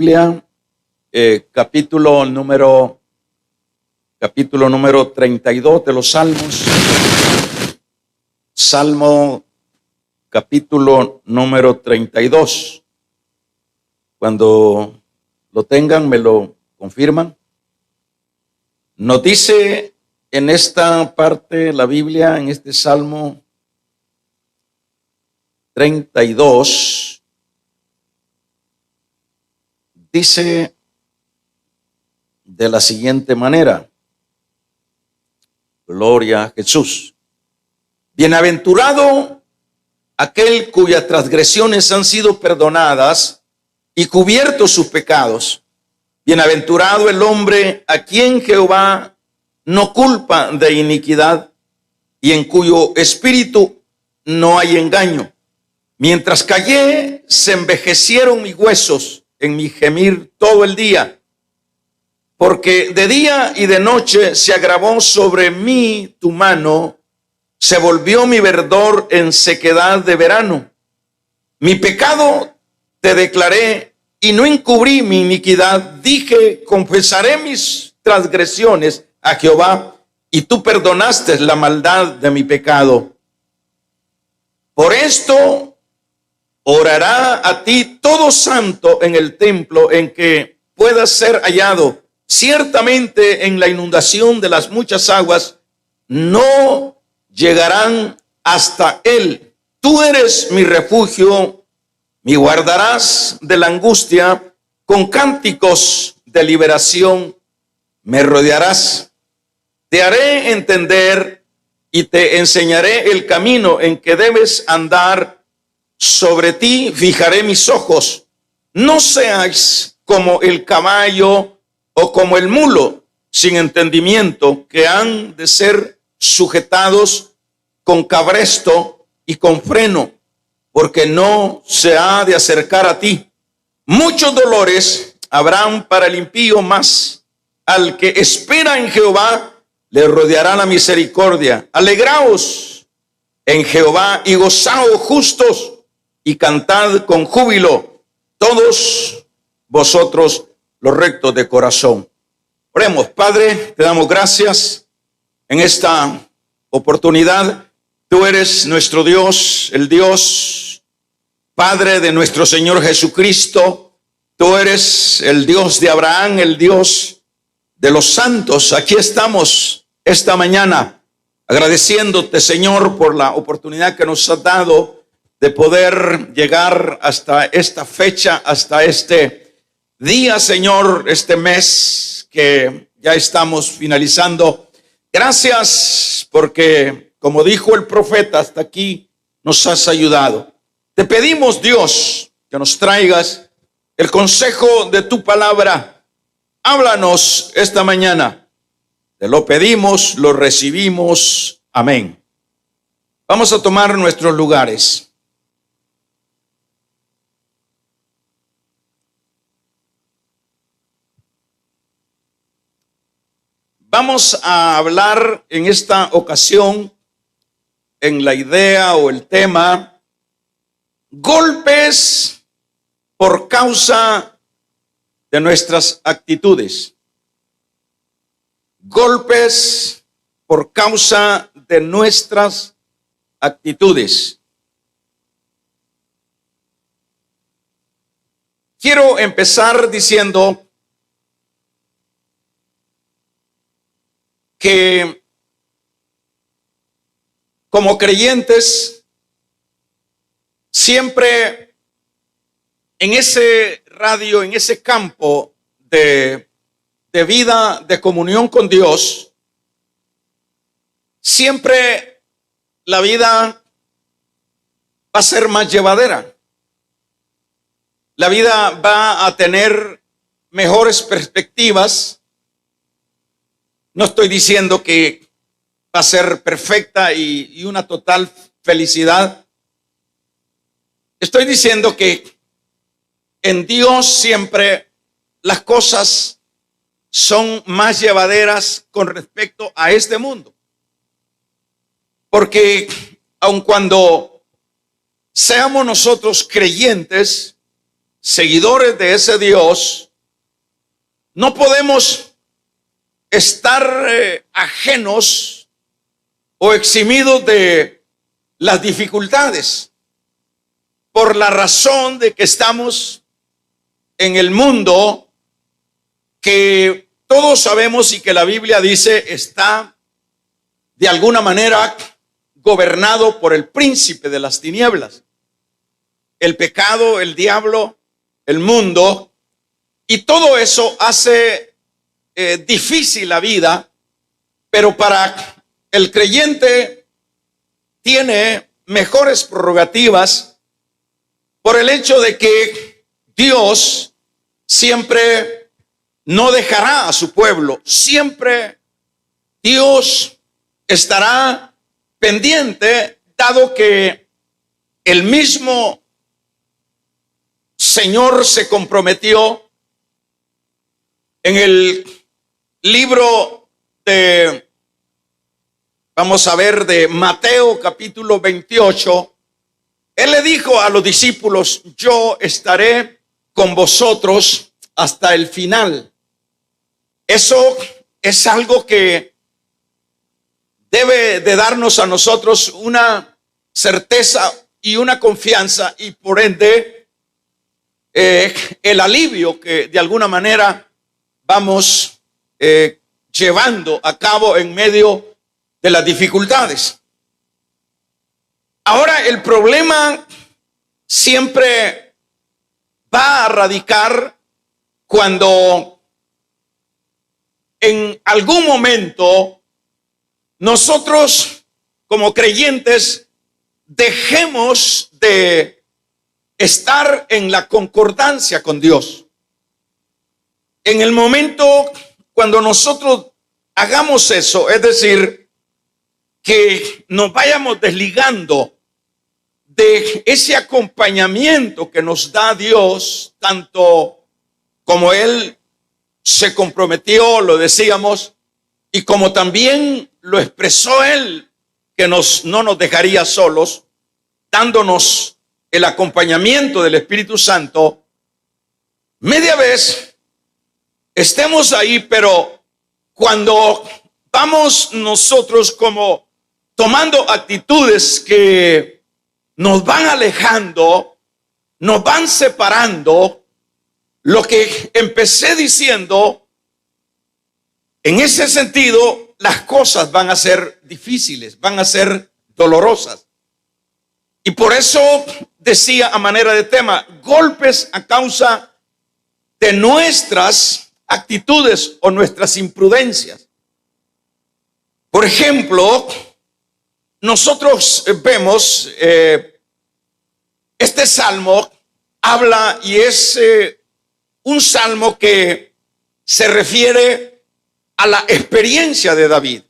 Biblia, capítulo número 32 de los Salmos. Salmo capítulo número 32. Cuando lo tengan, me lo confirman. Nos dice en esta parte la Biblia, en este Salmo 32, dice de la siguiente manera: gloria a Jesús. Bienaventurado aquel cuyas transgresiones han sido perdonadas y cubiertos sus pecados. Bienaventurado el hombre a quien Jehová no culpa de iniquidad y en cuyo espíritu no hay engaño. Mientras callé, se envejecieron mis huesos en mi gemir todo el día, porque de día y de noche se agravó sobre mí tu mano, se volvió mi verdor en sequedad de verano. Mi pecado te declaré y no encubrí mi iniquidad. Dije, confesaré mis transgresiones a Jehová, y tú perdonaste la maldad de mi pecado. Por esto orará a ti todo santo en el templo en que puedas ser hallado. Ciertamente en la inundación de las muchas aguas no llegarán hasta él. Tú eres mi refugio, me guardarás de la angustia, con cánticos de liberación me rodearás. Te haré entender y te enseñaré el camino en que debes andar. Sobre ti fijaré mis ojos. No seas como el caballo o como el mulo sin entendimiento, que han de ser sujetados con cabresto y con freno, porque no se ha de acercar a ti. Muchos dolores habrán para el impío, mas al que espera en Jehová le rodeará la misericordia. Alegraos en Jehová y gozaos justos, y cantad con júbilo todos vosotros los rectos de corazón. Oremos. Padre, te damos gracias en esta oportunidad. Tú eres nuestro Dios, el Dios Padre de nuestro Señor Jesucristo. Tú eres el Dios de Abraham, el Dios de los santos. Aquí estamos esta mañana agradeciéndote, Señor, por la oportunidad que nos has dado de poder llegar hasta esta fecha, hasta este día, Señor, este mes que ya estamos finalizando. Gracias porque, como dijo el profeta, hasta aquí nos has ayudado. Te pedimos, Dios, que nos traigas el consejo de tu palabra. Háblanos esta mañana. Te lo pedimos, lo recibimos. Amén. Vamos a tomar nuestros lugares. Vamos a hablar en esta ocasión, en la idea o el tema, golpes por causa de nuestras actitudes. Golpes por causa de nuestras actitudes. Quiero empezar diciendo que como creyentes siempre en ese radio, en ese campo de vida, de comunión con Dios, siempre la vida va a ser más llevadera. La vida va a tener mejores perspectivas. No estoy diciendo que va a ser perfecta y una total felicidad. Estoy diciendo que en Dios siempre las cosas son más llevaderas con respecto a este mundo. Porque aun cuando seamos nosotros creyentes, seguidores de ese Dios, no podemos estar ajenos o eximidos de las dificultades, por la razón de que estamos en el mundo que todos sabemos y que la Biblia dice está de alguna manera gobernado por el príncipe de las tinieblas, el pecado, el diablo, el mundo, y todo eso hace difícil la vida, pero para el creyente tiene mejores prerrogativas por el hecho de que Dios siempre no dejará a su pueblo, siempre Dios estará pendiente, dado que el mismo Señor se comprometió en el libro de, vamos a ver, de Mateo capítulo 28. Él le dijo a los discípulos: yo estaré con vosotros hasta el final. Eso es algo que debe de darnos a nosotros una certeza y una confianza, y por ende el alivio que de alguna manera vamos llevando a cabo en medio de las dificultades. Ahora, el problema siempre va a radicar cuando en algún momento nosotros como creyentes dejemos de estar en la concordancia con Dios. En el momento cuando nosotros hagamos eso, es decir, que nos vayamos desligando de ese acompañamiento que nos da Dios, tanto como Él se comprometió, lo decíamos, y como también lo expresó Él, que no nos dejaría solos, dándonos el acompañamiento del Espíritu Santo. Media vez estemos ahí, pero cuando vamos nosotros como tomando actitudes que nos van alejando, nos van separando, lo que empecé diciendo, en ese sentido, las cosas van a ser difíciles, van a ser dolorosas. Y por eso decía a manera de tema, golpes a causa de nuestras actitudes o nuestras imprudencias. Por ejemplo, nosotros vemos este salmo habla y es un salmo que se refiere a la experiencia de David.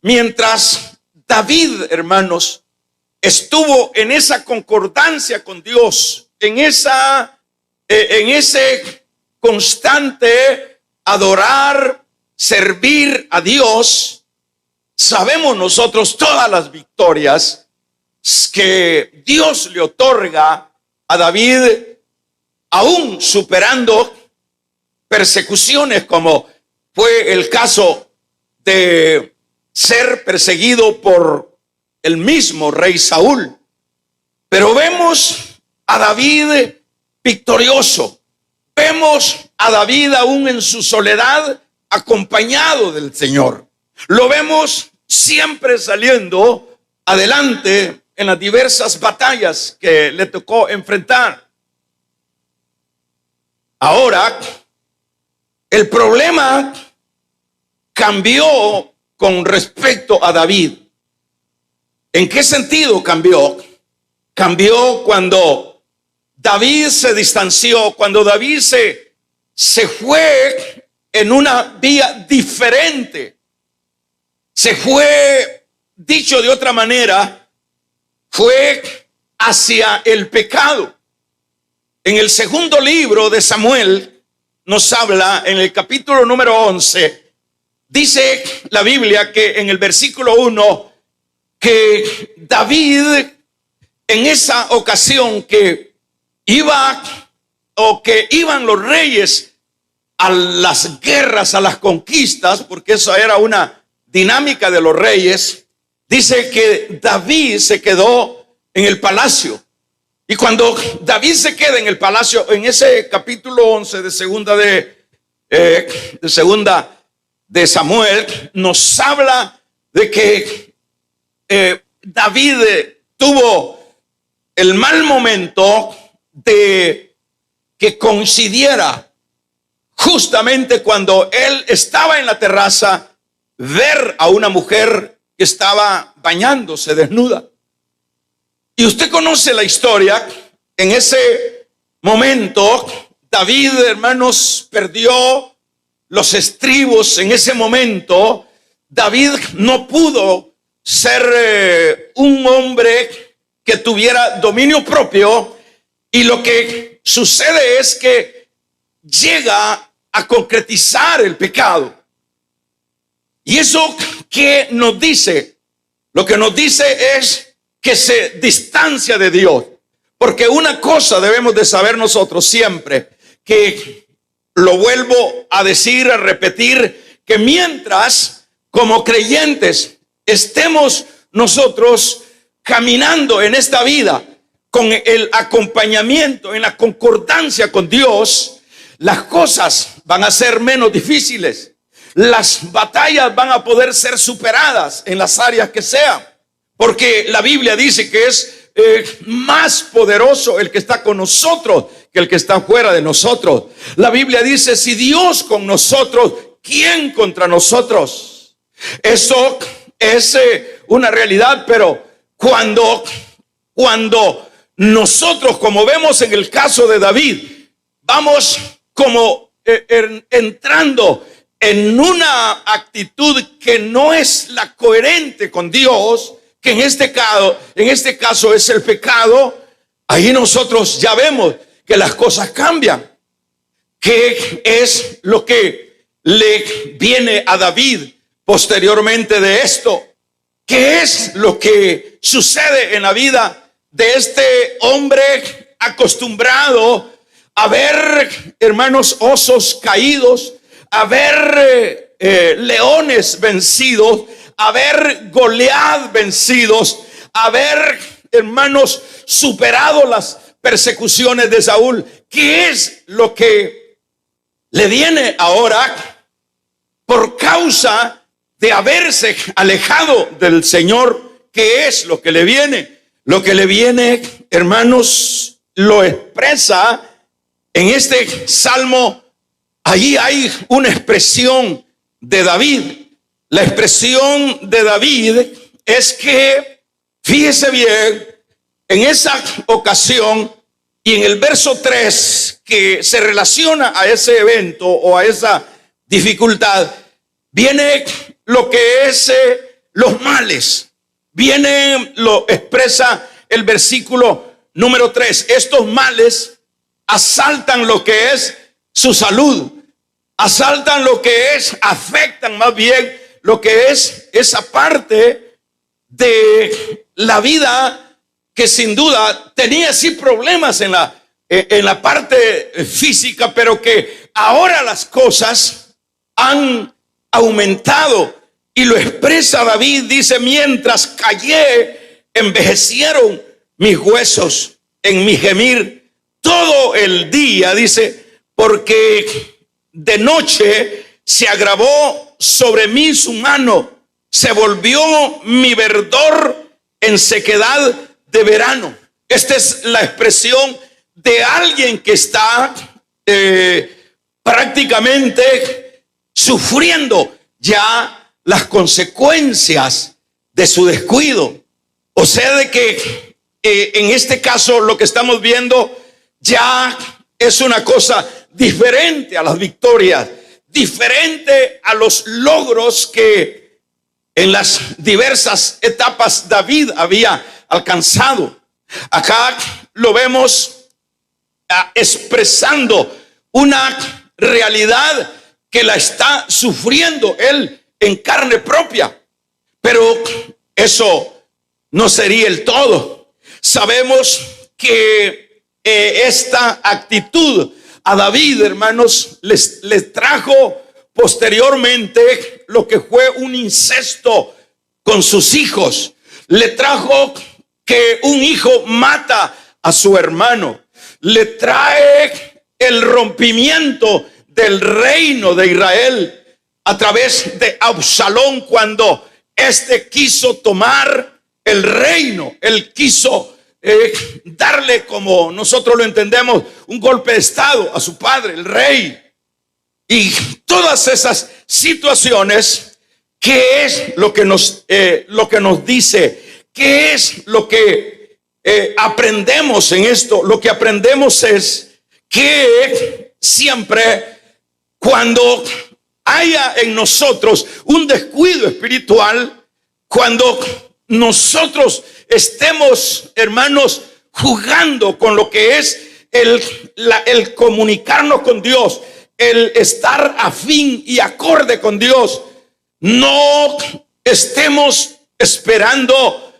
Mientras David, hermanos, estuvo en esa concordancia con Dios, en ese constante adorar, servir a Dios, sabemos nosotros todas las victorias que Dios le otorga a David, aún superando persecuciones, como fue el caso de ser perseguido por el mismo rey Saúl. Pero vemos a David victorioso. Vemos a David aún en su soledad acompañado del Señor. Lo vemos siempre saliendo adelante en las diversas batallas que le tocó enfrentar. Ahora, el problema cambió con respecto a David. ¿En qué sentido cambió? Cambió cuando David se distanció, cuando David se fue en una vía diferente. Se fue, dicho de otra manera, fue hacia el pecado. En el segundo libro de Samuel nos habla, en el capítulo número 11, dice la Biblia que en el versículo 1, que David en esa ocasión que iba o que iban los reyes a las guerras, a las conquistas, porque esa era una dinámica de los reyes, dice que David se quedó en el palacio. Y cuando David se queda en el palacio, en ese capítulo 11 de segunda de Samuel, nos habla de que David tuvo el mal momento de que coincidiera justamente cuando él estaba en la terraza, ver a una mujer que estaba bañándose desnuda. Y usted conoce la historia. En ese momento David, hermanos, perdió los estribos. En ese momento David no pudo ser un hombre que tuviera dominio propio, y lo que sucede es que llega a concretizar el pecado. Y eso que nos dice, lo que nos dice es que se distancia de Dios. Porque una cosa debemos de saber nosotros siempre, que lo vuelvo a decir, a repetir, que mientras como creyentes estemos nosotros caminando en esta vida con el acompañamiento, en la concordancia con Dios, las cosas van a ser menos difíciles. Las batallas van a poder ser superadas en las áreas que sean, porque la Biblia dice que es más poderoso el que está con nosotros que el que está fuera de nosotros. La Biblia dice: si Dios con nosotros, ¿quién contra nosotros? Eso es una realidad. Pero cuando nosotros, como vemos en el caso de David, vamos como entrando en una actitud que no es la coherente con Dios, que en este caso es el pecado, ahí nosotros ya vemos que las cosas cambian. ¿Qué es lo que le viene a David posteriormente de esto? ¿Qué es lo que sucede en la vida de este hombre acostumbrado a ver, hermanos, osos caídos, a ver leones vencidos, a ver Goliat vencidos, a ver, hermanos, superado las persecuciones de Saúl? ¿Qué es lo que le viene ahora por causa de haberse alejado del Señor? ¿Qué es lo que le viene? Lo que le viene, hermanos, lo expresa en este salmo. Allí hay una expresión de David. La expresión de David es que, fíjese bien, en esa ocasión y en el verso 3 que se relaciona a ese evento o a esa dificultad, viene lo que es los males. Viene, lo expresa el versículo número 3. Estos males asaltan lo que es su salud, asaltan lo que es, afectan más bien lo que es esa parte de la vida que sin duda tenía sí problemas en la parte física, pero que ahora las cosas han aumentado. Y lo expresa David, dice: mientras callé, envejecieron mis huesos en mi gemir todo el día, dice, porque de noche se agravó sobre mí su mano, se volvió mi verdor en sequedad de verano. Esta es la expresión de alguien que está prácticamente sufriendo ya las consecuencias de su descuido. O sea, de que en este caso lo que estamos viendo ya es una cosa diferente a las victorias, diferente a los logros que en las diversas etapas David había alcanzado. Acá lo vemos expresando una realidad que la está sufriendo él en carne propia. Pero eso no sería el todo. Sabemos que esta actitud a David, hermanos, les trajo posteriormente lo que fue un incesto con sus hijos. Le trajo que un hijo mata a su hermano. Le trae el rompimiento del reino de Israel a través de Absalón, cuando éste quiso tomar el reino. Él quiso darle, como nosotros lo entendemos, un golpe de estado a su padre, el rey. Y todas esas situaciones, ¿qué es lo que nos dice? ¿Qué es lo que aprendemos en esto? Lo que aprendemos es que siempre cuando haya en nosotros un descuido espiritual, cuando nosotros estemos, hermanos, jugando con lo que es el comunicarnos con Dios, el estar afín y acorde con Dios, no estemos esperando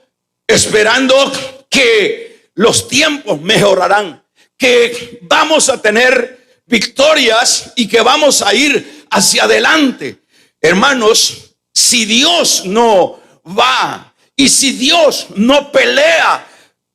que los tiempos mejorarán, que vamos a tener victorias y que vamos a ir hacia adelante. Hermanos, si Dios no va y si Dios no pelea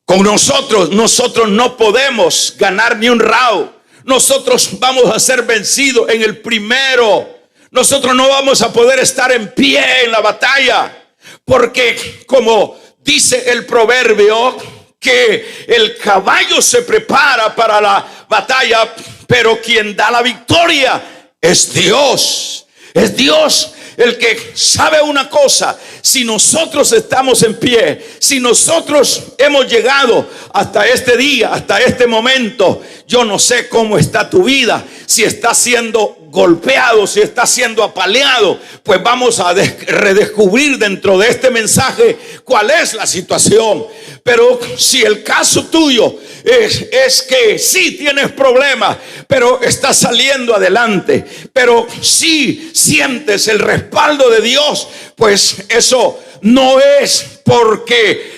con nosotros, nosotros no podemos ganar ni un round. Nosotros vamos a ser vencidos en el primero. Nosotros no vamos a poder estar en pie en la batalla, porque como dice el proverbio, que el caballo se prepara para la batalla, pero quien da la victoria es Dios. Es Dios el que sabe una cosa: si nosotros estamos en pie, si nosotros hemos llegado hasta este día, hasta este momento, yo no sé cómo está tu vida, si está siendo golpeado, si está siendo apaleado, pues vamos a redescubrir dentro de este mensaje cuál es la situación. Pero si el caso tuyo es que sí tienes problemas, pero estás saliendo adelante, pero sí sientes el respaldo de Dios, pues eso no es porque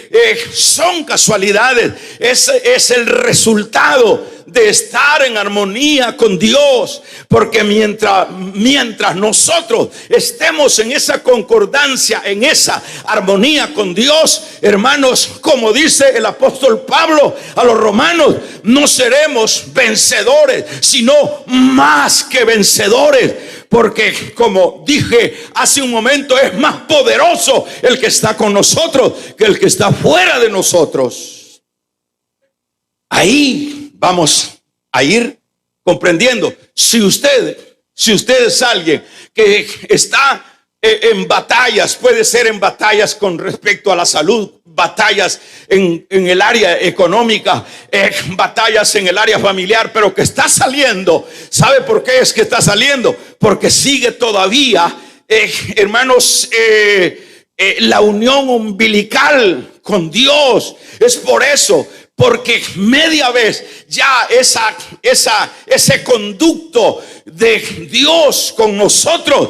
son casualidades. Ese es el resultado de estar en armonía con Dios, porque mientras nosotros estemos en esa concordancia, en esa armonía con Dios, hermanos, como dice el apóstol Pablo a los romanos, no seremos vencedores, sino más que vencedores, porque como dije hace un momento, es más poderoso el que está con nosotros que el que está fuera de nosotros. Ahí vamos a ir comprendiendo. Si usted es alguien que está en batallas, puede ser en batallas con respecto a la salud, batallas en el área económica, batallas en el área familiar, pero que está saliendo. ¿Sabe por qué es que está saliendo? Porque sigue todavía, hermanos, la unión umbilical con Dios. Es por eso, porque media vez ya ese conducto de Dios con nosotros,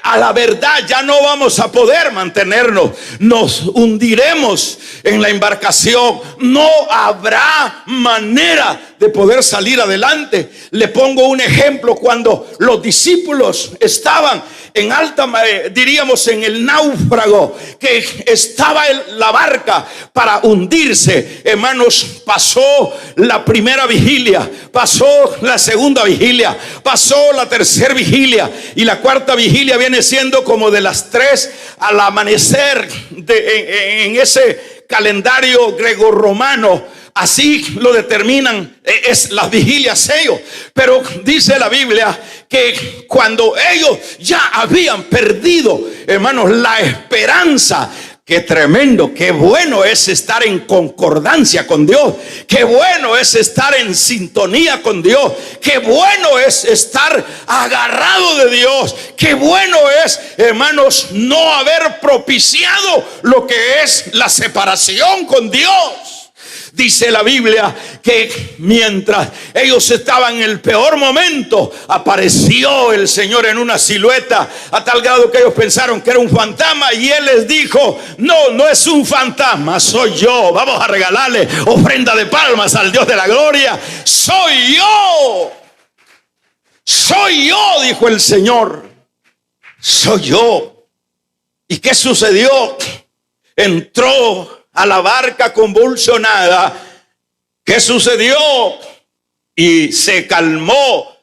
a la verdad ya no vamos a poder mantenernos. Nos hundiremos en la embarcación. No habrá manera de poder salir adelante. Le pongo un ejemplo. Cuando los discípulos estaban en diríamos en el náufrago, que estaba la barca para hundirse, hermanos, pasó la primera vigilia, pasó la segunda vigilia, pasó la tercera vigilia, y la cuarta vigilia viene siendo como de las 3 al amanecer en ese calendario greco-romano. Así lo determinan, es las vigilias sello. Pero dice la Biblia que cuando ellos ya habían perdido, hermanos, la esperanza. Qué tremendo, qué bueno es estar en concordancia con Dios, qué bueno es estar en sintonía con Dios, qué bueno es estar agarrado de Dios, qué bueno es, hermanos, no haber propiciado lo que es la separación con Dios. Dice la Biblia que mientras ellos estaban en el peor momento, apareció el Señor en una silueta, a tal grado que ellos pensaron que era un fantasma, y Él les dijo: no, no es un fantasma, soy yo. Vamos a regalarle ofrenda de palmas al Dios de la gloria. Soy yo. Soy yo, dijo el Señor. Soy yo. ¿Y qué sucedió? Entró a la barca convulsionada. ¿Qué sucedió? Y se calmó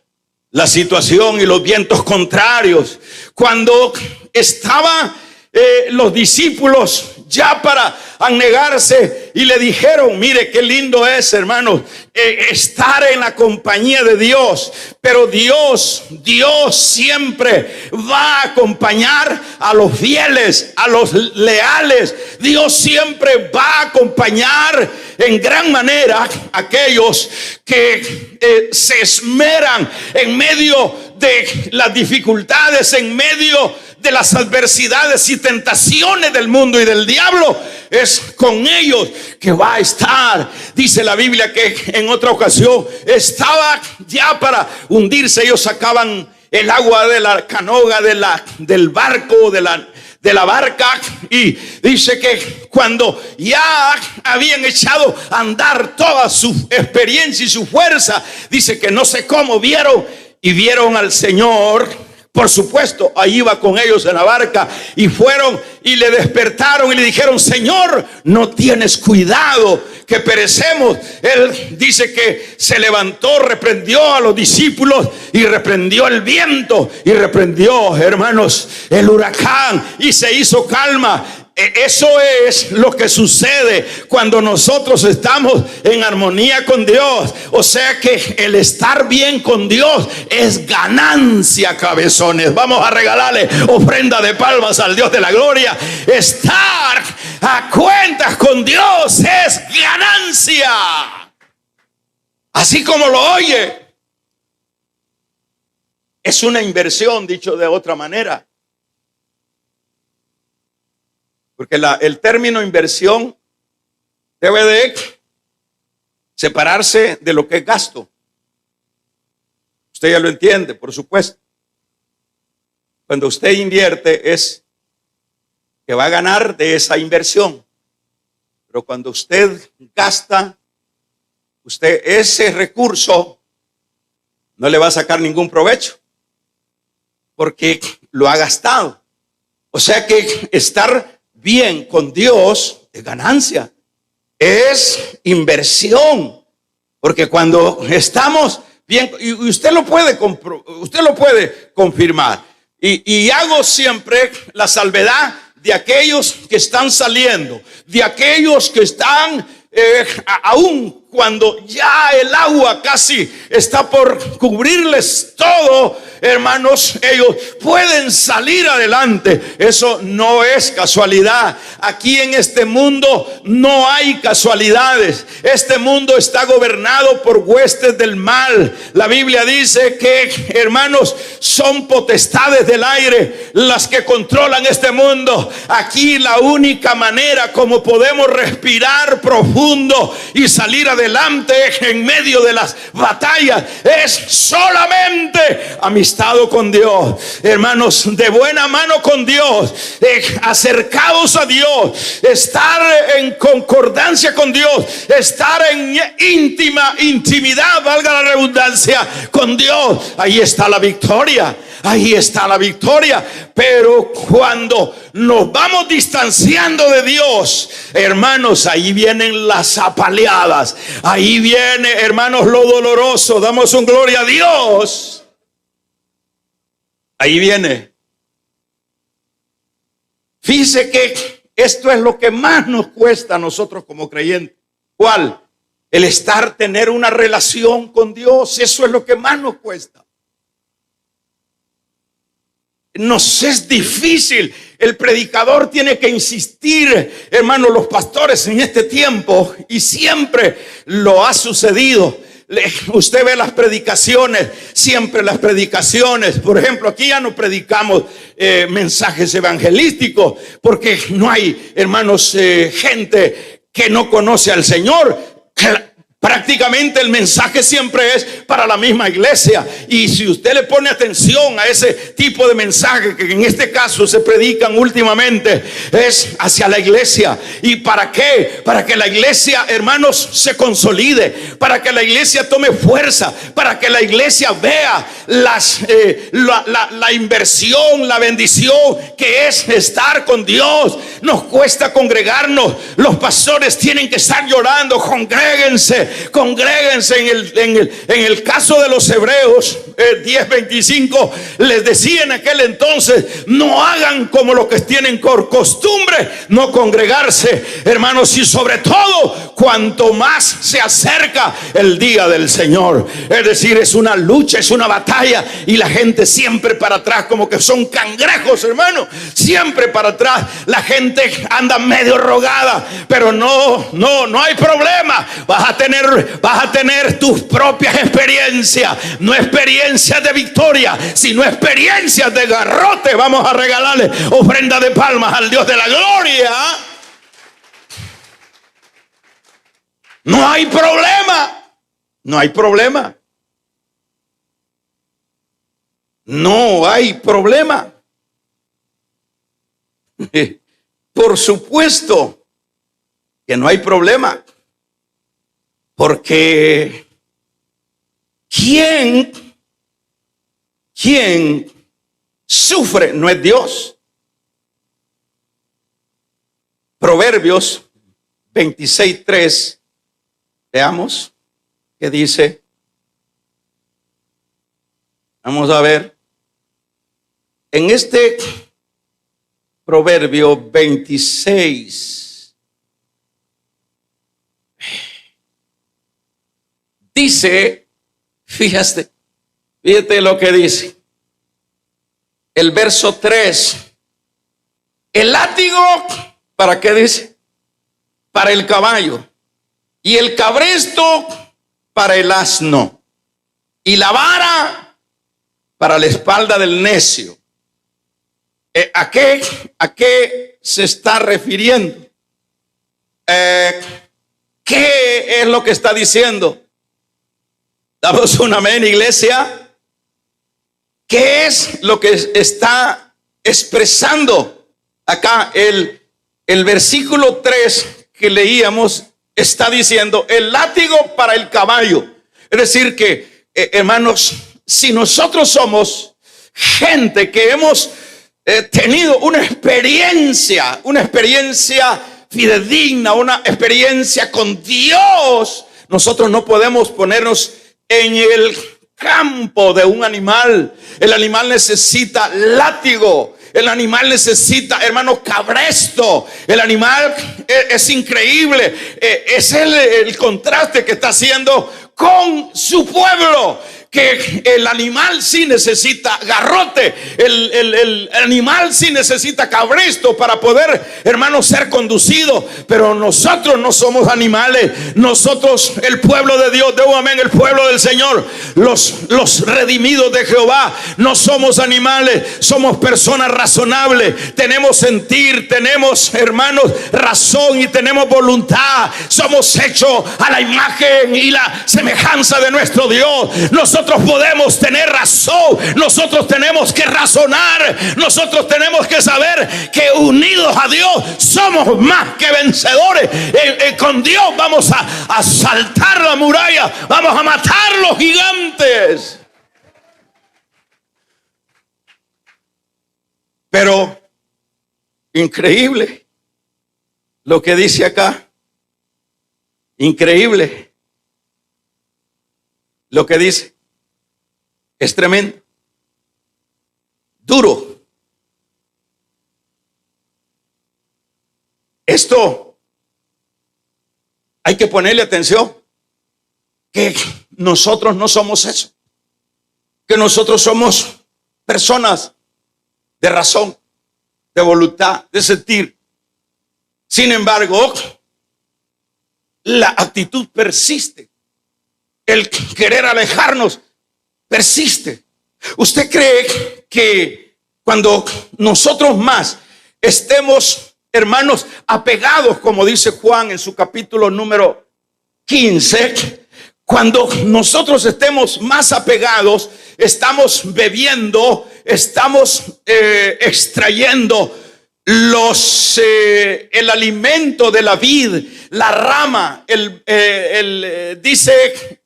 la situación y los vientos contrarios. Cuando estaban los discípulos ya para anegarse y le dijeron: mire qué lindo es, hermanos, estar en la compañía de Dios, pero Dios siempre va a acompañar a los fieles, a los leales. Dios siempre va a acompañar en gran manera a aquellos que se esmeran en medio de las dificultades, en medio de las adversidades y tentaciones del mundo y del diablo. Es con ellos que va a estar. Dice la Biblia que en otra ocasión estaba ya para hundirse. Ellos sacaban el agua de la canoga, del barco, de la barca, y dice que cuando ya habían echado a andar toda su experiencia y su fuerza, dice que no sé cómo vieron al Señor. Por supuesto, ahí iba con ellos en la barca, y fueron y le despertaron y le dijeron: Señor, no tienes cuidado que perecemos. Él dice que se levantó, reprendió a los discípulos y reprendió el viento y reprendió, hermanos, el huracán, y se hizo calma. Eso es lo que sucede cuando nosotros estamos en armonía con Dios. O sea que el estar bien con Dios es ganancia, cabezones. Vamos a regalarle ofrenda de palmas al Dios de la gloria. Estar a cuentas con Dios es ganancia. Así como lo oye, es una inversión, dicho de otra manera. Porque el término inversión debe de separarse de lo que es gasto. Usted ya lo entiende, por supuesto. Cuando usted invierte es que va a ganar de esa inversión. Pero cuando usted gasta, usted ese recurso no le va a sacar ningún provecho, porque lo ha gastado. O sea que estar bien con Dios es ganancia, es inversión, porque cuando estamos bien, y usted lo puede confirmar, y hago siempre la salvedad de aquellos que están saliendo, de aquellos que están aún cuando ya el agua casi está por cubrirles todo, hermanos, ellos pueden salir adelante. Eso no es casualidad. Aquí en este mundo no hay casualidades. Este mundo está gobernado por huestes del mal. La Biblia dice que, hermanos, son potestades del aire las que controlan este mundo. Aquí la única manera como podemos respirar profundo y salir adelante en medio de las batallas es solamente amistado con Dios, hermanos, de buena mano con Dios, acercados a Dios, estar en concordancia con Dios, estar en intimidad, valga la redundancia, con Dios. Ahí está la victoria. Ahí está la victoria. Pero cuando nos vamos distanciando de Dios, hermanos, ahí vienen las apaleadas. Ahí viene, hermanos, lo doloroso. Damos un gloria a Dios. Ahí viene. Fíjese que esto es lo que más nos cuesta a nosotros como creyentes. ¿Cuál? El tener una relación con Dios. Eso es lo que más nos cuesta. Nos es difícil. El predicador tiene que insistir, hermanos, los pastores en este tiempo, y siempre lo ha sucedido. Usted ve las predicaciones, siempre las predicaciones. Por ejemplo, aquí ya no predicamos mensajes evangelísticos, porque no hay, hermanos, gente que no conoce al Señor. Prácticamente el mensaje siempre es para la misma iglesia. Y si usted le pone atención a ese tipo de mensaje que en este caso se predican últimamente, es hacia la iglesia. ¿Y para qué? Para que la iglesia, hermanos, se consolide, para que la iglesia tome fuerza, para que la iglesia vea la inversión, la bendición que es estar con Dios. Nos cuesta congregarnos. Los pastores tienen que estar llorando. Congréguense en el caso de los Hebreos 10:25 les decía en aquel entonces: no hagan como los que tienen por costumbre no congregarse, hermanos, y sobre todo cuanto más se acerca el día del Señor. Es decir, es una lucha, es una batalla, y la gente siempre para atrás, como que son cangrejos, hermano, siempre para atrás. La gente anda medio rogada, pero no hay problema. Vas a tener tus propias experiencias, no experiencias de victoria, sino experiencias de garrote. Vamos a regalarle ofrenda de palmas al Dios de la gloria. No hay problema, no hay problema, no hay problema. Por supuesto que no hay problema. Porque ¿quién sufre? No es Dios. Proverbios 26:3. Veamos qué dice. Vamos a ver. En este Proverbio 26 dice, fíjate lo que dice. El verso 3. El látigo, ¿para qué dice? Para el caballo. Y el cabresto para el asno. Y la vara para la espalda del necio. ¿A qué se está refiriendo? ¿Qué es lo que está diciendo? Damos un amén, iglesia. ¿Qué es lo que está expresando acá? El versículo 3 que leíamos está diciendo: el látigo para el caballo. Es decir que, hermanos, si nosotros somos gente que hemos tenido una experiencia fidedigna, una experiencia con Dios, nosotros no podemos ponernos en el campo de un animal. El animal necesita látigo. El animal necesita, hermano, cabresto. El animal es increíble. Es el contraste que está haciendo con su pueblo. Que el animal sí necesita garrote, el animal sí necesita cabresto para poder, hermano, ser conducido. Pero nosotros no somos animales. Nosotros, el pueblo de Dios, de un amén, el pueblo del Señor, los redimidos de Jehová, no somos animales, somos personas razonables. Tenemos sentir, tenemos, hermanos, razón y tenemos voluntad. Somos hechos a la imagen y la semejanza de nuestro Dios. Nosotros podemos tener razón, nosotros tenemos que razonar, nosotros tenemos que saber que unidos a Dios somos más que vencedores. Con Dios vamos a saltar la muralla, vamos a matar los gigantes. Pero increíble lo que dice acá, increíble lo que dice. Es tremendo, duro. Esto hay que ponerle atención, que nosotros no somos eso, que nosotros somos personas de razón, de voluntad, de sentir. Sin embargo, la actitud persiste, el querer alejarnos persiste. ¿Usted cree que cuando nosotros más estemos, hermanos, apegados, como dice Juan en su capítulo número 15, cuando nosotros estemos más apegados, estamos bebiendo, estamos extrayendo el alimento de la vid, la rama, dice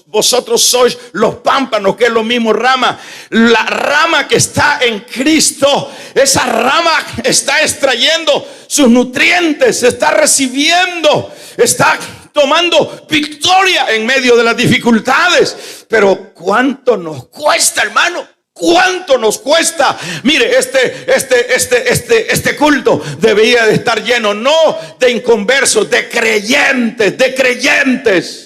vosotros sois los pámpanos, que es lo mismo rama. La rama que está en Cristo, esa rama está extrayendo sus nutrientes, está recibiendo, está tomando victoria en medio de las dificultades. Pero ¿cuánto nos cuesta, hermano? ¿Cuánto nos cuesta? Mire, este culto debía de estar lleno no de inconversos, de creyentes.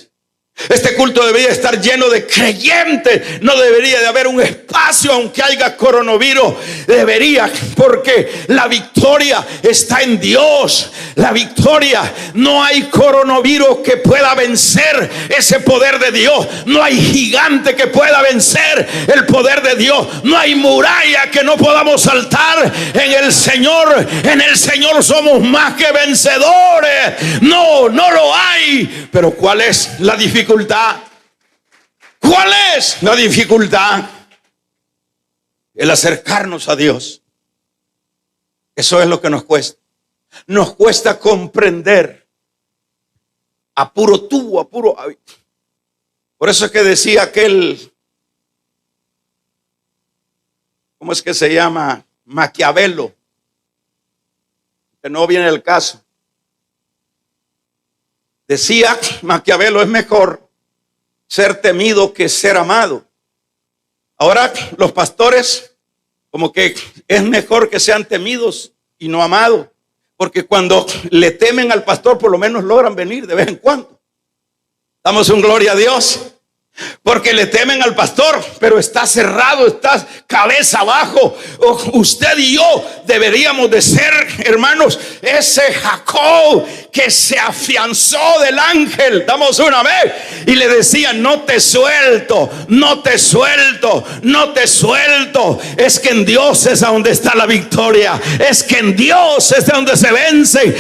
Este culto debería estar lleno de creyentes. No debería de haber un espacio aunque haya coronavirus. Debería, porque la victoria está en Dios. La victoria, no hay coronavirus que pueda vencer ese poder de Dios. No hay gigante que pueda vencer el poder de Dios. No hay muralla que no podamos saltar en el Señor. En el Señor somos más que vencedores. No lo hay. Pero ¿cuál es la dificultad? ¿Cuál es la dificultad? El acercarnos a Dios. Eso es lo que nos cuesta. Nos cuesta comprender a puro tubo, Por eso es que decía aquel, ¿cómo es que se llama? Maquiavelo, que no viene el caso. Decía Maquiavelo, es mejor ser temido que ser amado. Ahora los pastores, como que es mejor que sean temidos y no amados, porque cuando le temen al pastor, por lo menos logran venir de vez en cuando. Damos un gloria a Dios. Porque le temen al pastor, pero está cerrado, está cabeza abajo. Usted y yo deberíamos de ser, hermanos, ese Jacob que se afianzó del ángel. Damos una vez y le decía: no te suelto, no te suelto, no te suelto. Es que en Dios es donde está la victoria. Es que en Dios es donde se vencen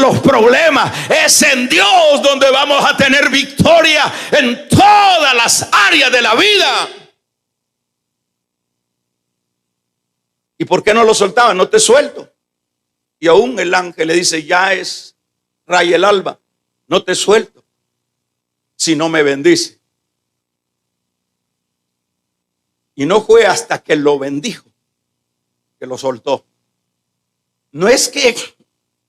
los problemas. Es en Dios donde vamos a tener victoria en todas las áreas de la vida. ¿Y por qué no lo soltaba? No te suelto. Y aún el ángel le dice: ya es raya el alba, no te suelto si no me bendice. Y no fue hasta que lo bendijo que lo soltó. No es que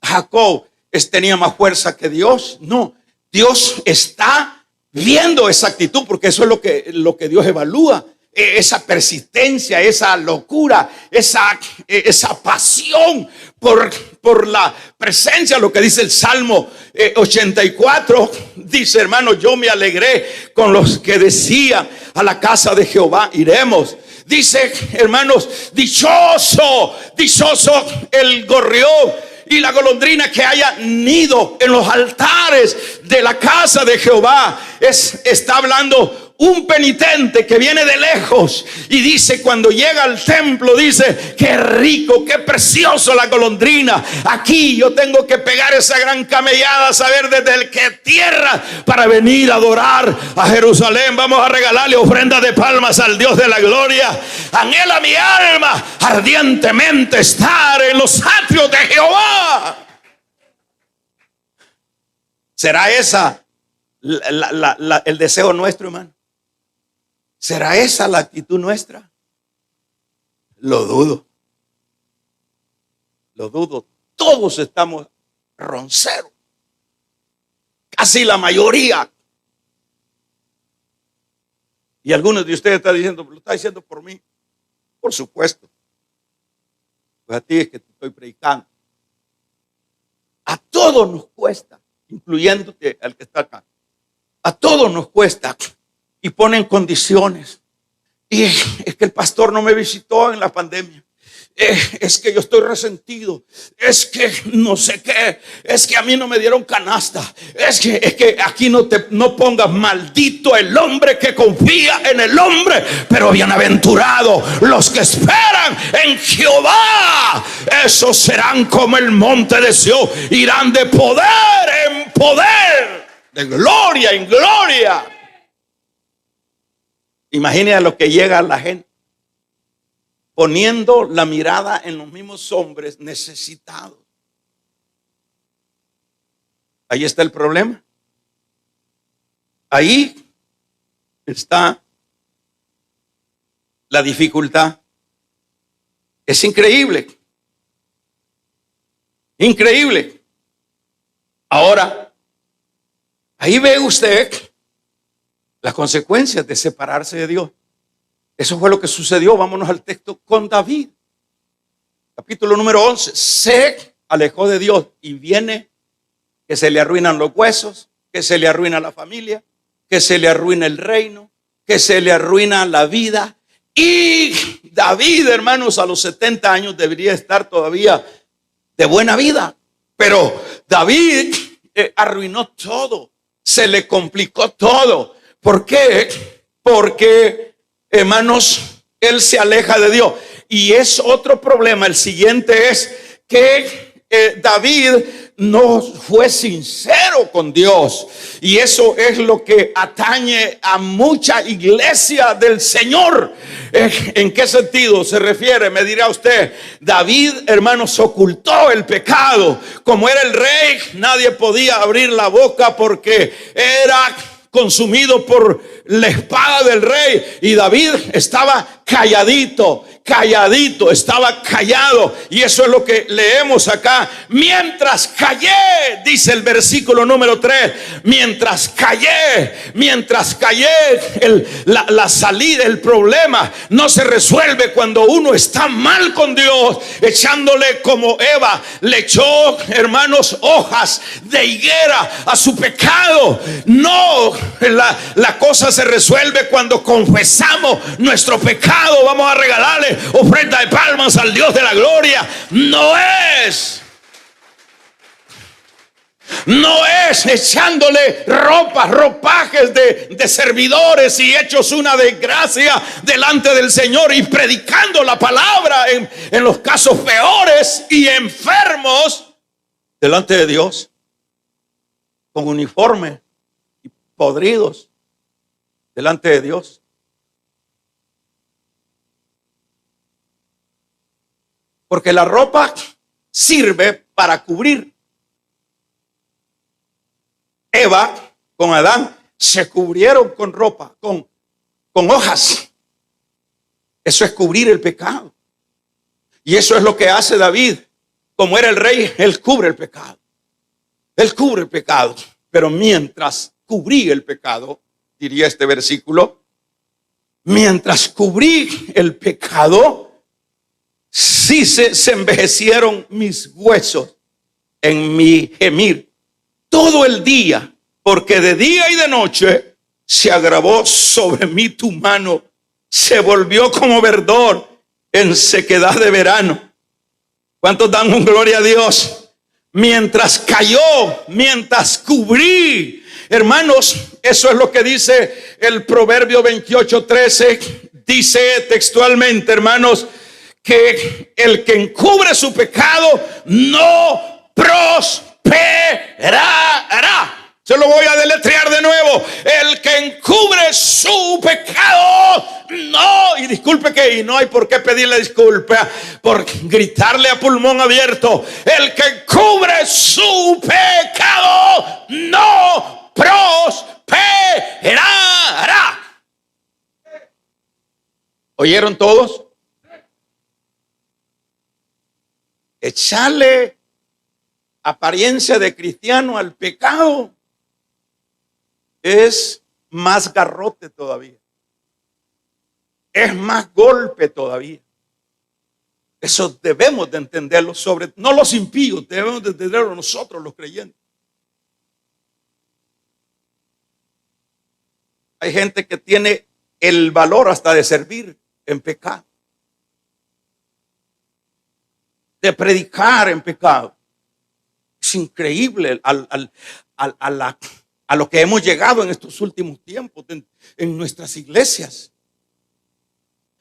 Jacob tenía más fuerza que Dios, no. Dios está viendo esa actitud, porque eso es lo que Dios evalúa. Esa persistencia, esa locura, esa pasión por la presencia. Lo que dice el Salmo 84, dice: hermano, yo me alegré con los que decían, a la casa de Jehová iremos. Dice, hermanos, dichoso el gorrión y la golondrina que haya nido en los altares de la casa de Jehová. Está hablando un penitente que viene de lejos y dice, cuando llega al templo, dice: qué rico, qué precioso la golondrina. Aquí yo tengo que pegar esa gran camellada, saber desde qué tierra, para venir a adorar a Jerusalén. Vamos a regalarle ofrenda de palmas al Dios de la gloria. Anhela mi alma ardientemente estar en los atrios de Jehová. ¿Será esa el deseo nuestro, hermano? ¿Será esa la actitud nuestra? Lo dudo. Todos estamos ronceros. Casi la mayoría. Y algunos de ustedes están diciendo: ¿lo está diciendo por mí? Por supuesto. Pues a ti es que te estoy predicando. A todos nos cuesta, incluyéndote al que está acá. A todos nos cuesta. Y ponen condiciones. Y es que el pastor no me visitó en la pandemia. Es que yo estoy resentido. Es que no sé qué. Es que a mí no me dieron canasta. Es que aquí no pongas: maldito el hombre que confía en el hombre, pero bienaventurado los que esperan en Jehová. Esos serán como el monte de Sión, irán de poder en poder. De gloria en gloria. Imagine a lo que llega la gente, poniendo la mirada en los mismos hombres necesitados. Ahí está el problema. Ahí está la dificultad. Es increíble. Increíble. Ahora, ahí ve usted las consecuencias de separarse de Dios. Eso fue lo que sucedió. Vámonos al texto con David. Capítulo número 11. Se alejó de Dios y viene que se le arruinan los huesos, que se le arruina la familia, que se le arruina el reino, que se le arruina la vida. Y David, hermanos, a los 70 años debería estar todavía de buena vida. Pero David arruinó todo. Se le complicó todo. ¿Por qué? Porque, hermanos, él se aleja de Dios. Y es otro problema. El siguiente es que David no fue sincero con Dios. Y eso es lo que atañe a mucha iglesia del Señor. ¿En qué sentido se refiere? Me dirá usted. David, hermanos, ocultó el pecado. Como era el rey, nadie podía abrir la boca porque era consumido por la espada del rey. Y David estaba calladito, estaba callado. Y eso es lo que leemos acá. Mientras callé, dice el versículo número 3, mientras callé, la salida, el problema no se resuelve cuando uno está mal con Dios, echándole como Eva le echó, hermanos, hojas de higuera a su pecado. No, la cosa se resuelve cuando confesamos nuestro pecado. Vamos a regalarle ofrenda de palmas al Dios de la gloria. No es echándole ropajes de servidores y hechos una desgracia delante del Señor y predicando la palabra en los casos peores y enfermos delante de Dios con uniforme y podridos delante de Dios. Porque la ropa sirve para cubrir. Eva con Adán se cubrieron con ropa, con hojas. Eso es cubrir el pecado. Y eso es lo que hace David. Como era el rey, él cubre el pecado. Él cubre el pecado. Pero mientras cubrí el pecado, diría este versículo, mientras cubrí el pecado, sí se envejecieron mis huesos en mi gemir todo el día, porque de día y de noche se agravó sobre mí tu mano, se volvió como verdor en sequedad de verano. ¿Cuántos dan un gloria a Dios? Mientras cayó, mientras cubrí. Hermanos, eso es lo que dice el Proverbio 28:13. Dice textualmente, hermanos, que el que encubre su pecado no prosperará. Se lo voy a deletrear de nuevo. El que encubre su pecado no, y disculpe que y no hay por qué pedirle disculpa por gritarle a pulmón abierto. El que encubre su pecado no prosperará. ¿Oyeron todos? Echarle apariencia de cristiano al pecado es más garrote todavía. Es más golpe todavía. Eso debemos de entenderlo, no los impíos, debemos de entenderlo nosotros los creyentes. Hay gente que tiene el valor hasta de servir en pecado, de predicar en pecado. Es increíble a lo que hemos llegado en estos últimos tiempos en nuestras iglesias.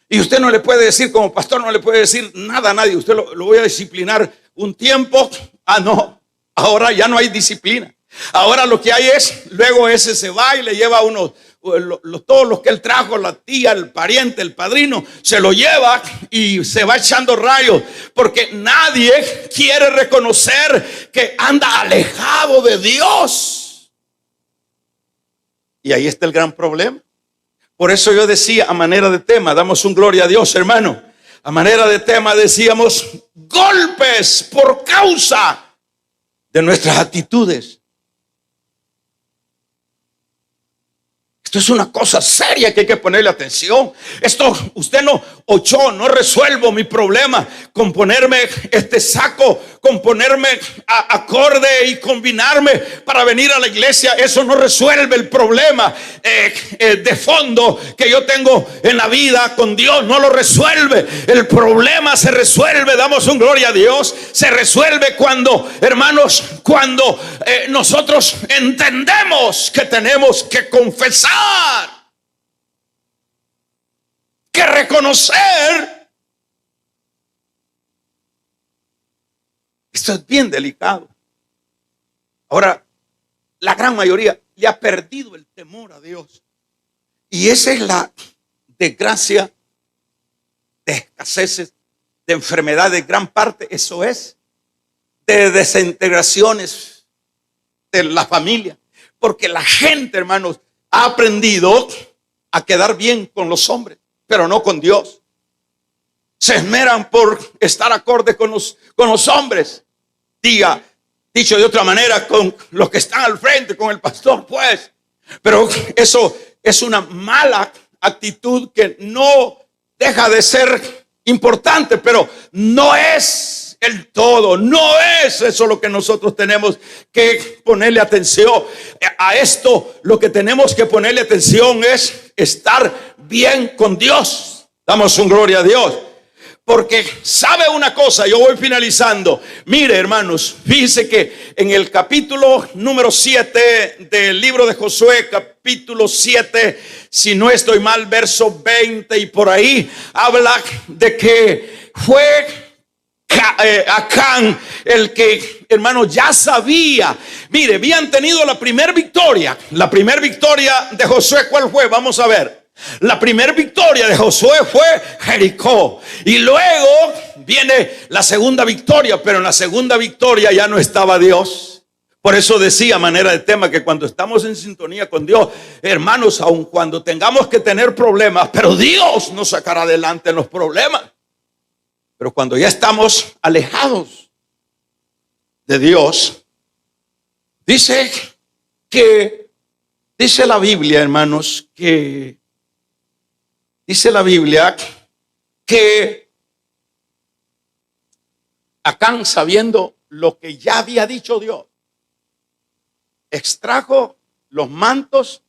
Y usted no le puede decir, como pastor, no le puede decir nada a nadie. Usted lo voy a disciplinar un tiempo. Ah, no, ahora ya no hay disciplina. Ahora lo que hay es, luego ese se va y le lleva a unos, todos los que él trajo, la tía, el pariente, el padrino, se lo lleva y se va echando rayos, porque nadie quiere reconocer que anda alejado de Dios. Y ahí está el gran problema. Por eso yo decía, a manera de tema, damos un gloria a Dios, hermano. A manera de tema decíamos, golpes por causa de nuestras actitudes. Esto es una cosa seria que hay que ponerle atención. Esto, usted no resuelvo mi problema con ponerme este saco, con ponerme acorde y combinarme para venir a la iglesia. Eso no resuelve el problema de fondo que yo tengo en la vida con Dios. No lo resuelve. El problema se resuelve, damos un gloria a Dios, se resuelve cuando, hermanos, cuando nosotros entendemos que tenemos que confesar, que reconocer. Esto es bien delicado. Ahora, la gran mayoría le ha perdido el temor a Dios. Y esa es la desgracia de escaseces, de enfermedades, gran parte, eso es, de desintegraciones de la familia. Porque la gente, hermanos, ha aprendido a quedar bien con los hombres, pero no con Dios. Se esmeran por estar acorde con los hombres. Dicho de otra manera, con los que están al frente, con el pastor, pues. Pero eso es una mala actitud que no deja de ser importante, pero no es el todo. No es eso lo que nosotros tenemos que ponerle atención. A esto lo que tenemos que ponerle atención es estar bien con Dios. Damos un gloria a Dios. Porque sabe una cosa, yo voy finalizando. Mire, hermanos, fíjense que en el capítulo número 7 del libro de Josué, capítulo 7, si no estoy mal, verso 20 y por ahí, habla de que fue Acán el que, hermanos, ya sabía. Mire, habían tenido la primera victoria. La primera victoria de Josué, ¿cuál fue? Vamos a ver. La primera victoria de Josué fue Jericó. Y luego viene la segunda victoria, pero en la segunda victoria ya no estaba Dios. Por eso decía, a manera de tema, que cuando estamos en sintonía con Dios, hermanos, aun cuando tengamos que tener problemas, pero Dios nos sacará adelante en los problemas. Pero cuando ya estamos alejados de Dios, dice la Biblia, hermanos, que dice la Biblia que Acán, sabiendo lo que ya había dicho Dios, extrajo los mantos,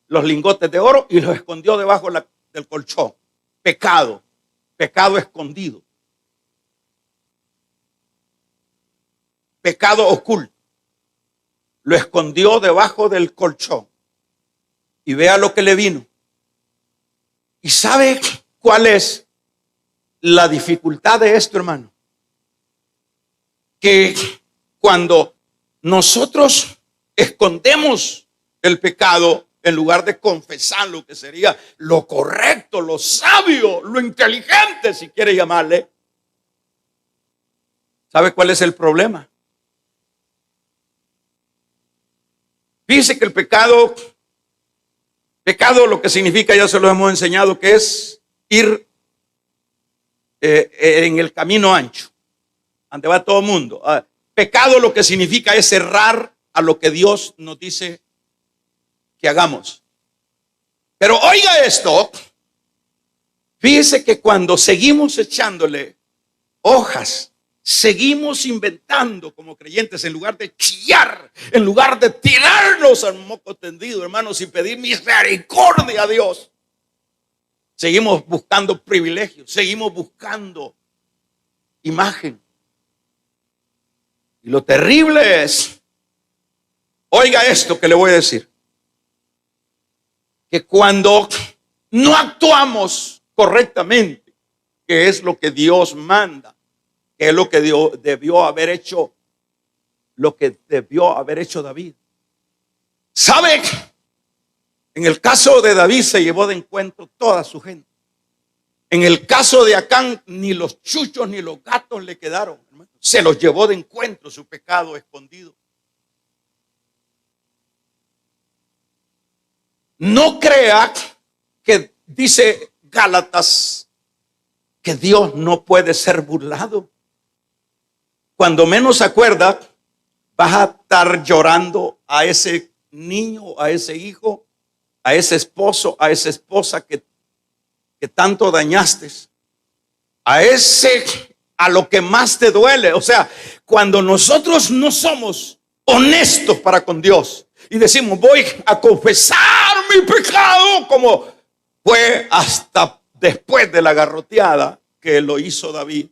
los lingotes de oro y los escondió debajo del colchón. Pecado escondido, pecado oculto. Lo escondió debajo del colchón. Y vea lo que le vino. ¿Y sabe cuál es la dificultad de esto, hermano? Que cuando nosotros escondemos el pecado, en lugar de confesar lo que sería lo correcto, lo sabio, lo inteligente, si quiere llamarle, ¿sabe cuál es el problema? Fíjese que el pecado lo que significa, ya se lo hemos enseñado, que es ir en el camino ancho, donde va todo el mundo. Pecado lo que significa es errar a lo que Dios nos dice que hagamos. Pero oiga esto, fíjese que cuando seguimos echándole hojas, seguimos inventando como creyentes, en lugar de chillar, en lugar de tirarnos al moco tendido, hermanos, y pedir misericordia a Dios, seguimos buscando privilegios, seguimos buscando imagen. Y lo terrible es, oiga esto que le voy a decir, que cuando no actuamos correctamente, que es lo que Dios manda, que es lo que Dios debió haber hecho lo que debió haber hecho David. ¿Sabe? En el caso de David se llevó de encuentro toda su gente. En el caso de Acán, ni los chuchos ni los gatos le quedaron, hermano. Se los llevó de encuentro su pecado escondido. No crea que dice Gálatas que Dios no puede ser burlado. Cuando menos se acuerda, vas a estar llorando a ese niño, a ese hijo, a ese esposo, a esa esposa que tanto dañaste, a lo que más te duele. O sea, cuando nosotros no somos honestos para con Dios y decimos, voy a confesar mi pecado, como fue hasta después de la garroteada que lo hizo David.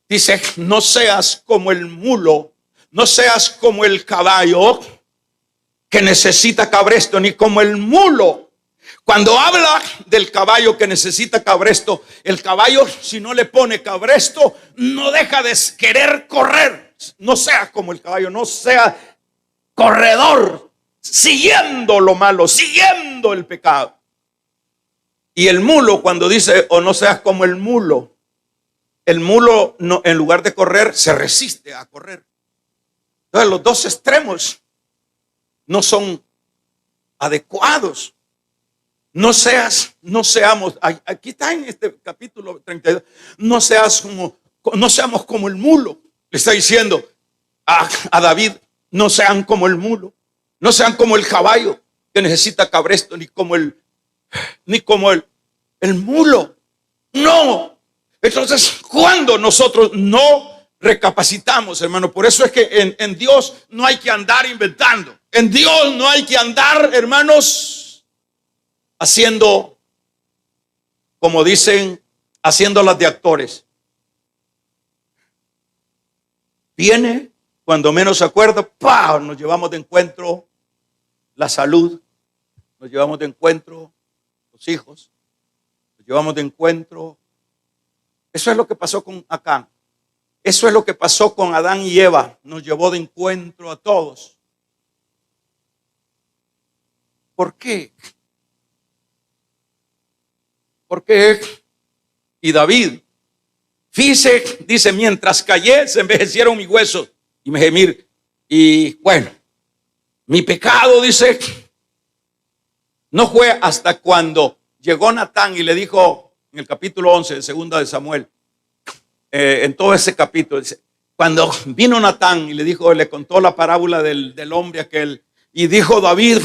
Dice, no seas como el mulo, no seas como el caballo que necesita cabresto, ni como el mulo. Cuando habla del caballo que necesita cabresto, el caballo, si no le pone cabresto, no deja de querer correr. No sea como el caballo, no sea corredor, siguiendo lo malo, siguiendo el pecado. Y el mulo, cuando dice, o no seas como el mulo no, en lugar de correr, se resiste a correr. Entonces los dos extremos no son adecuados. No seamos, aquí está en este capítulo 32, no seamos como el mulo. Le está diciendo a David, no sean como el mulo, no sean como el caballo que necesita cabresto, ni como el mulo. No. Entonces, cuando nosotros no recapacitamos, hermano, por eso es que en Dios no hay que andar inventando. En Dios no hay que andar, hermanos, haciendo, como dicen, haciéndolas de actores. Viene, cuando menos se acuerda, ¡pah!, nos llevamos de encuentro la salud, nos llevamos de encuentro los hijos, nos llevamos de encuentro. Eso es lo que pasó con Acán. Eso es lo que pasó con Adán y Eva. Nos llevó de encuentro a todos. ¿Por qué? Porque y David, fíjese, dice, mientras callé, se envejecieron mis huesos y me gemir. Y bueno, mi pecado, dice, no fue hasta cuando llegó Natán y le dijo en el capítulo 11 de segunda de Samuel, en todo ese capítulo, dice, cuando vino Natán y le dijo, le contó la parábola del hombre aquel, y dijo David,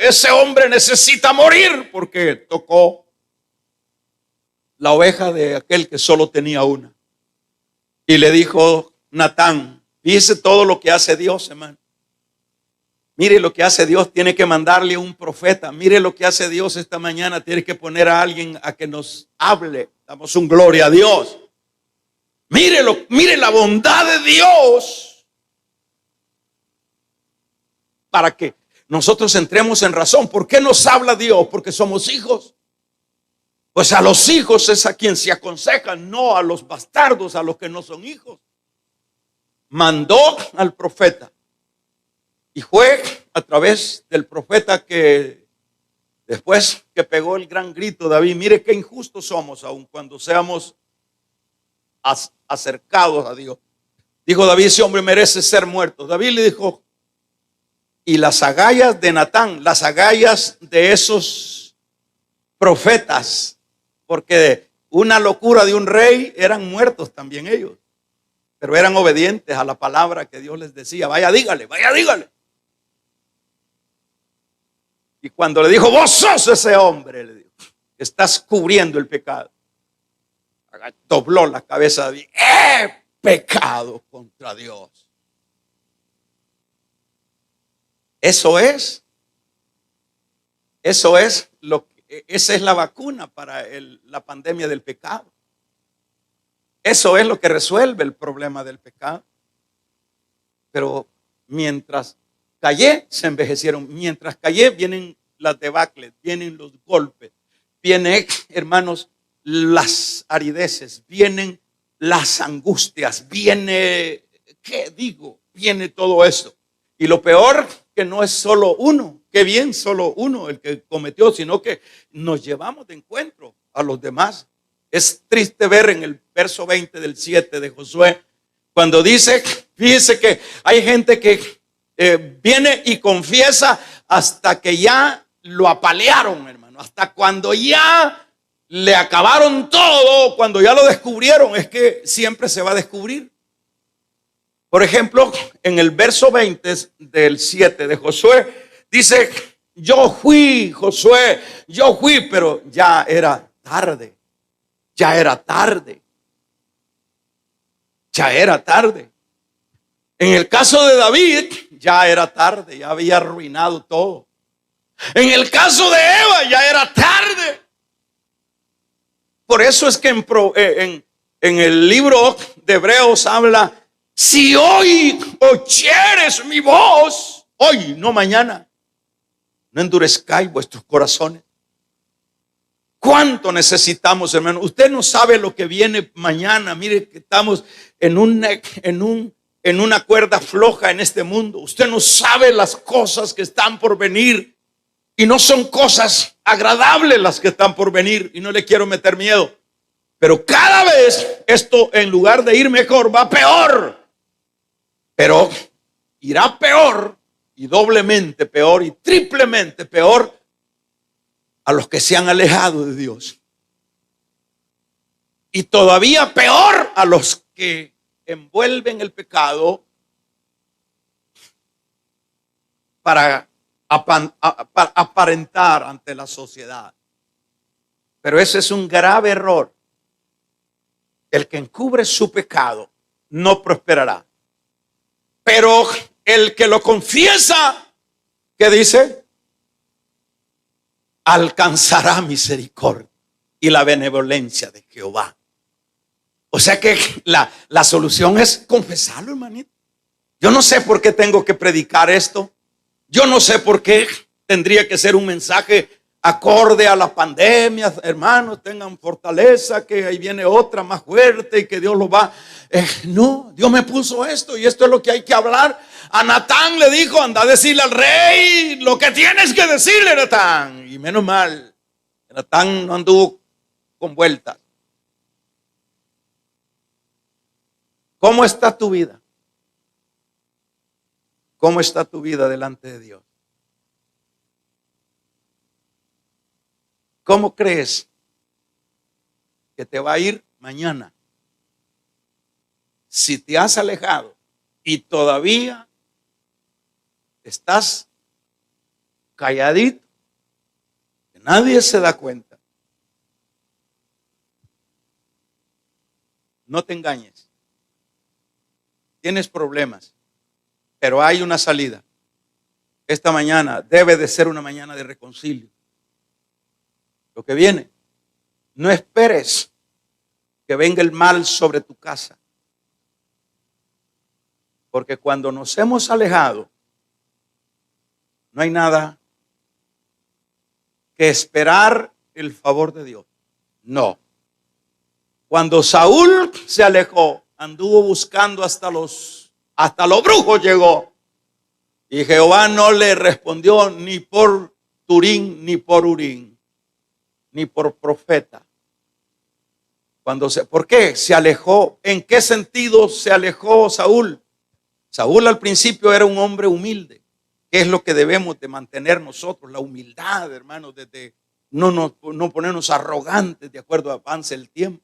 ese hombre necesita morir, porque tocó la oveja de aquel que solo tenía una. Y le dijo Natán, fíjese todo lo que hace Dios, hermano. Mire lo que hace Dios, tiene que mandarle un profeta. Mire lo que hace Dios esta mañana, tiene que poner a alguien a que nos hable. Damos un gloria a Dios. Mire la bondad de Dios para que nosotros entremos en razón. ¿Por qué nos habla Dios? Porque somos hijos. Pues a los hijos es a quien se aconseja, no a los bastardos, a los que no son hijos. Mandó al profeta. Y fue a través del profeta que después que pegó el gran grito David, mire qué injustos somos aun cuando seamos acercados a Dios. Dijo David, ese hombre merece ser muerto. David le dijo, y las agallas de Natán, las agallas de esos profetas, porque una locura de un rey, eran muertos también ellos, pero eran obedientes a la palabra que Dios les decía, vaya dígale, vaya dígale. Y cuando le dijo, vos sos ese hombre, le dijo, estás cubriendo el pecado. Dobló la cabeza de David, he pecado contra Dios. Eso es esa es la vacuna para la pandemia del pecado. Eso es lo que resuelve el problema del pecado. Pero mientras callé, se envejecieron. Mientras callé, vienen las debacles, vienen los golpes. Viene, hermanos, las arideces, vienen las angustias, viene, ¿qué digo? Viene todo esto. Y lo peor que no es solo uno, que bien solo uno el que cometió, sino que nos llevamos de encuentro a los demás. Es triste ver en el verso 20 del 7 de Josué, cuando dice, fíjese que hay gente que viene y confiesa hasta que ya lo apalearon, hermano, hasta cuando ya le acabaron todo, cuando ya lo descubrieron. Es que siempre se va a descubrir. Por ejemplo, en el verso 20 del 7 de Josué, dice, yo fui, Josué, yo fui, pero ya era tarde, ya era tarde, ya era tarde. En el caso de David, ya era tarde, ya había arruinado todo. En el caso de Eva, ya era tarde. Por eso es que en el libro de Hebreos habla, si hoy oyeres mi voz, hoy, no mañana, no endurezcáis vuestros corazones. ¿Cuánto necesitamos, hermano? Usted no sabe lo que viene mañana. Mire que estamos en una cuerda floja en este mundo. Usted no sabe las cosas que están por venir. Y no son cosas agradables las que están por venir. Y no le quiero meter miedo. Pero cada vez esto, en lugar de ir mejor, va peor. Pero irá peor, y doblemente peor, y triplemente peor a los que se han alejado de Dios. Y todavía peor a los que envuelven el pecado para aparentar ante la sociedad. Pero ese es un grave error. El que encubre su pecado no prosperará. Pero el que lo confiesa, ¿qué dice? Alcanzará misericordia y la benevolencia de Jehová. O sea que la solución es confesarlo, hermanito. Yo no sé por qué tengo que predicar esto. Yo no sé por qué tendría que ser un mensaje acorde a la pandemia. Hermanos, tengan fortaleza, que ahí viene otra más fuerte y que Dios lo va. No, Dios me puso esto y esto es lo que hay que hablar. A Natán le dijo, anda a decirle al rey lo que tienes que decirle, Natán. Y menos mal, Natán no anduvo con vueltas. ¿Cómo está tu vida? ¿Cómo está tu vida delante de Dios? ¿Cómo crees que te va a ir mañana? Si te has alejado y todavía estás calladito, que nadie se da cuenta. No te engañes. Tienes problemas, pero hay una salida. Esta mañana debe de ser una mañana de reconcilio. Lo que viene, no esperes que venga el mal sobre tu casa. Porque cuando nos hemos alejado, no hay nada que esperar el favor de Dios. No. Cuando Saúl se alejó, anduvo buscando hasta los brujos llegó. Y Jehová no le respondió ni por Turín ni por Urín, ni por profeta. ¿Por qué se alejó? ¿En qué sentido se alejó Saúl? Saúl al principio era un hombre humilde. ¿Qué es lo que debemos de mantener nosotros? La humildad, hermanos, desde no ponernos arrogantes de acuerdo a avance el tiempo.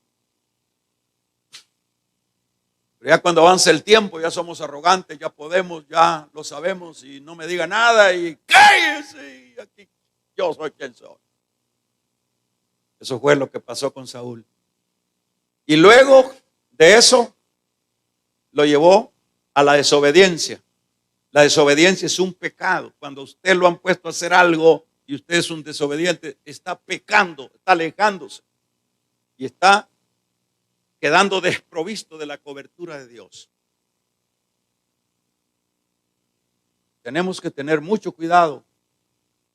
Pero ya cuando avance el tiempo ya somos arrogantes, ya podemos, ya lo sabemos y no me diga nada y cállese, y aquí yo soy quien soy. Eso fue lo que pasó con Saúl. Y luego de eso lo llevó a la desobediencia. La desobediencia es un pecado. Cuando usted lo han puesto a hacer algo y usted es un desobediente, está pecando, está alejándose y está quedando desprovisto de la cobertura de Dios. Tenemos que tener mucho cuidado.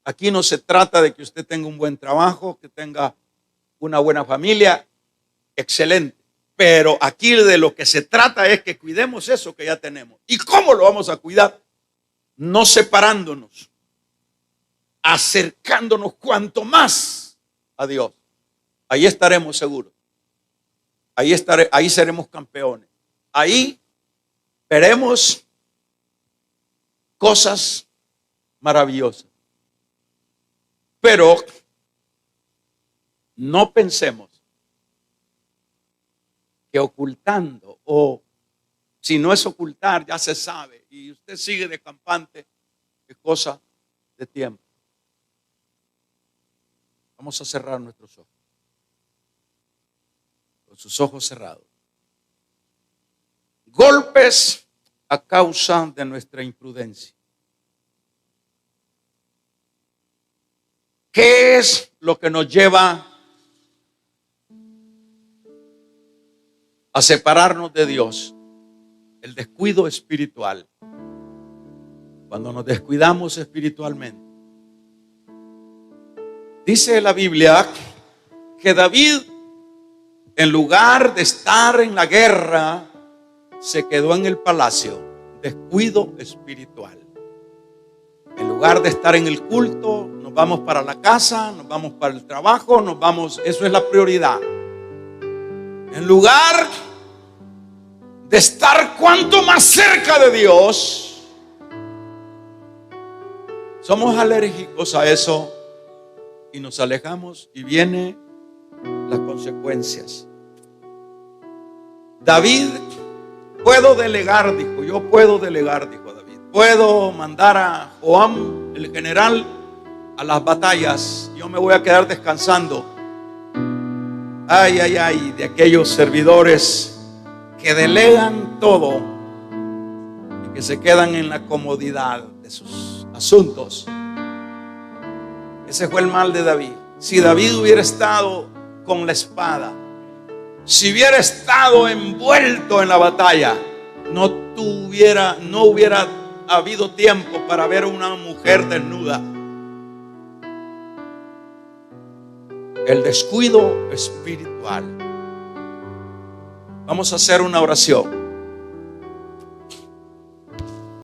Aquí no se trata de que usted tenga un buen trabajo, que tenga una buena familia, excelente. Pero aquí de lo que se trata es que cuidemos eso que ya tenemos. ¿Y cómo lo vamos a cuidar? No separándonos, acercándonos cuanto más a Dios. Ahí estaremos seguros. Ahí seremos campeones. Ahí veremos cosas maravillosas. Pero no pensemos que ocultando, o si no es ocultar, ya se sabe, y usted sigue de campante, es cosa de tiempo. Vamos a cerrar nuestros ojos. Con sus ojos cerrados. Golpes a causa de nuestra imprudencia. ¿Qué es lo que nos lleva a separarnos de Dios? El descuido espiritual. Cuando nos descuidamos espiritualmente. Dice la Biblia que David, en lugar de estar en la guerra, se quedó en el palacio. Descuido espiritual. En lugar de estar en el culto, nos vamos para la casa, nos vamos para el trabajo, nos vamos, eso es la prioridad. En lugar de estar cuanto más cerca de Dios, somos alérgicos a eso y nos alejamos y vienen las consecuencias. David, puedo delegar, dijo, yo puedo delegar, dijo David. Puedo mandar a Joab, el general, a las batallas. Yo me voy a quedar descansando. Ay, ay, ay, de aquellos servidores que delegan todo y que se quedan en la comodidad de sus asuntos. Ese fue el mal de David. Si David hubiera estado con la espada, si hubiera estado envuelto en la batalla, no hubiera habido tiempo para ver a una mujer desnuda. El descuido espiritual. Vamos a hacer una oración.